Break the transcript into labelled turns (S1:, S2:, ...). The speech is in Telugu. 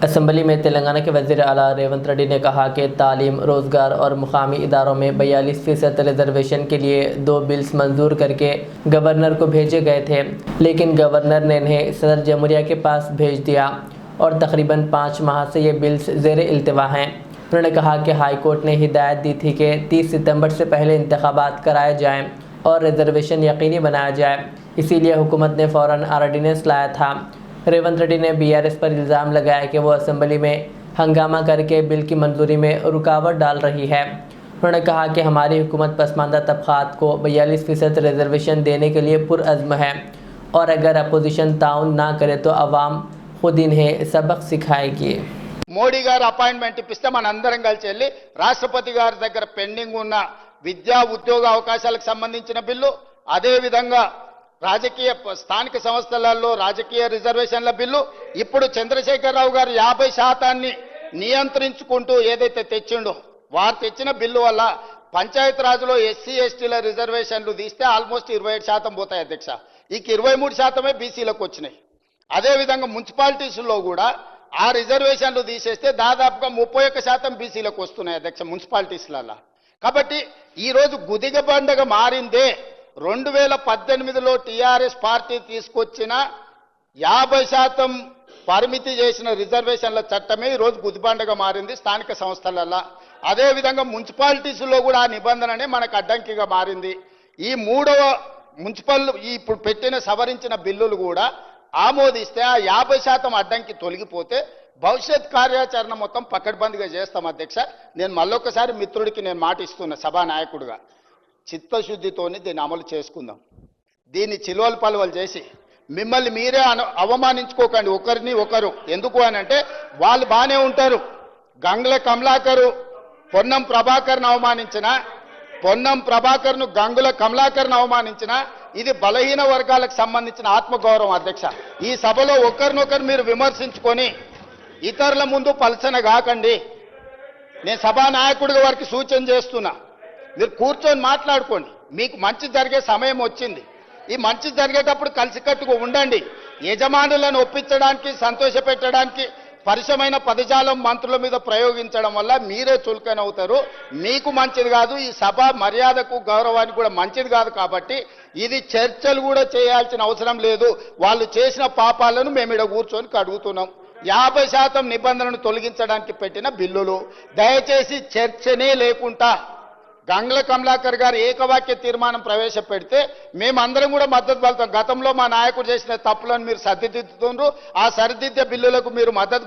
S1: असम्बली में तेलंगाना के वज़ीर आला रेवंत रेड्डी ने कहा कि तालीम, रोज़गार और मुकामी इदारों में 42% रिजर्वेशन के लिए 2 बिल्स मंजूर करके गवर्नर को भेजे गए थे, लेकिन गवर्नर ने इन्हें सदर जमहूरिया के पास भेज दिया और तकरीबन 5 माह से ये बिल्स ज़ेर इल्तिवा हैं। उन्होंने कहा कि हाई कोर्ट ने हिदायत दी थी कि 30 सितंबर से पहले इंतखाबात कराए जाएँ और रिजर्वेशन यकीनी बनाया जाए, इसीलिए हुकूमत ने फ़ौरन आर्डीनेंस लाया था। रेवंत रेड्डी ने बीआरएस पर इल्ज़ाम लगाया कि वो असम्बली में हंगामा करके बिल की मंजूरी में रुकावट डाल रही है। उन्होंने कहा कि हमारी हुकूमत पसमानदा तबक़ात को 42% रिजर्वेशन देने के लिए पुरअज़्म है और अगर अपोजिशन ताउन ना करे तो अवाम खुद इन्हें सबक सिखाएगी।
S2: మోడీ గారు అపాయింట్మెంట్ ఇప్పిస్తే మనందరం కలిసి వెళ్ళి రాష్ట్రపతి గారి దగ్గర పెండింగ్ ఉన్న విద్యా ఉద్యోగ అవకాశాలకు సంబంధించిన బిల్లు, అదే విధంగా రాజకీయ స్థానిక సంస్థలలో రాజకీయ రిజర్వేషన్ల బిల్లు, ఇప్పుడు చంద్రశేఖరరావు గారు 50% నియంత్రించుకుంటూ ఏదైతే తెచ్చిండో వారు తెచ్చిన బిల్లు వల్ల పంచాయత్ రాజ్లో ఎస్సీ ఎస్టీల రిజర్వేషన్లు తీస్తే ఆల్మోస్ట్ 27% పోతాయి అధ్యక్ష. ఇక 23% బీసీలకు వచ్చినాయి. అదేవిధంగా మున్సిపాలిటీస్లో కూడా ఆ రిజర్వేషన్లు తీసేస్తే దాదాపుగా 31% బీసీలకు వస్తున్నాయి అధ్యక్ష మున్సిపాలిటీస్లలో. కాబట్టి ఈరోజు గుదిగ బండగా మారిందే 2018లో టీఆర్ఎస్ పార్టీ తీసుకొచ్చిన 50% పరిమితి చేసిన రిజర్వేషన్ల చట్టమే ఈరోజు గుదిబండగా మారింది స్థానిక సంస్థలలో. అదేవిధంగా మున్సిపాలిటీస్లో కూడా ఆ నిబంధననే మనకు అడ్డంకిగా మారింది. ఈ మూడవ మున్సిపల్ ఇప్పుడు పెట్టిన సవరించిన బిల్లులు కూడా ఆమోదిస్తే ఆ 50% అడ్డంకి తొలగిపోతే భవిష్యత్ కార్యాచరణ మొత్తం పకడ్బందీగా చేస్తాం అధ్యక్ష. నేను మళ్ళొకసారి మిత్రుడికి నేను మాట ఇస్తున్నా సభానాయకుడిగా, చిత్తశుద్ధితోని దీన్ని అమలు చేసుకుందాం. దీన్ని చిలువలు పలువలు చేసి మిమ్మల్ని మీరే అవమానించుకోకండి ఒకరిని ఒకరు. ఎందుకు అని అంటే వాళ్ళు బాగానే ఉంటారు. గంగుల కమలాకరు పొన్నం ప్రభాకర్ను అవమానించిన, పొన్నం ప్రభాకర్ను గంగుల కమలాకర్ను అవమానించిన ఇది బలహీన వర్గాలకు సంబంధించిన ఆత్మగౌరవం అధ్యక్ష. ఈ సభలో ఒకరినొకరు మీరు విమర్శించుకొని ఇతరుల ముందు పలచన కాకండి. నేను సభానాయకుడిగా వారికి సూచన చేస్తున్నా, మీరు కూర్చొని మాట్లాడుకోండి. మీకు మంచి జరిగే సమయం వచ్చింది. ఈ మంచి జరిగేటప్పుడు కలిసికట్టుగా ఉండండి. యజమానులను ఒప్పించడానికి, సంతోషపెట్టడానికి పరిశమైన పదజాలం మంత్రుల మీద ప్రయోగించడం వల్ల మీరే చులకనవుతారు. మీకు మంచిది కాదు, ఈ సభ మర్యాదకు గౌరవానికి కూడా మంచిది కాదు. కాబట్టి ఇది చర్చలు కూడా చేయాల్సిన అవసరం లేదు. వాళ్ళు చేసిన పాపాలను మేము ఇక్కడ కూర్చొని కడుగుతున్నాం. 50% నిబంధనను తొలగించడానికి పెట్టిన బిల్లులు దయచేసి చర్చనే లేకుండా గంగుల కమలాకర్ గారు ఏకవాక్య తీర్మానం ప్రవేశపెడితే మేమందరం కూడా మద్దతు పలుకుతాం. గతంలో మా నాయకుడు చేసిన తప్పులను మీరు సరిదిద్దుతుండ్రు, ఆ సరిదిద్దే బిల్లులకు మీరు మద్దతు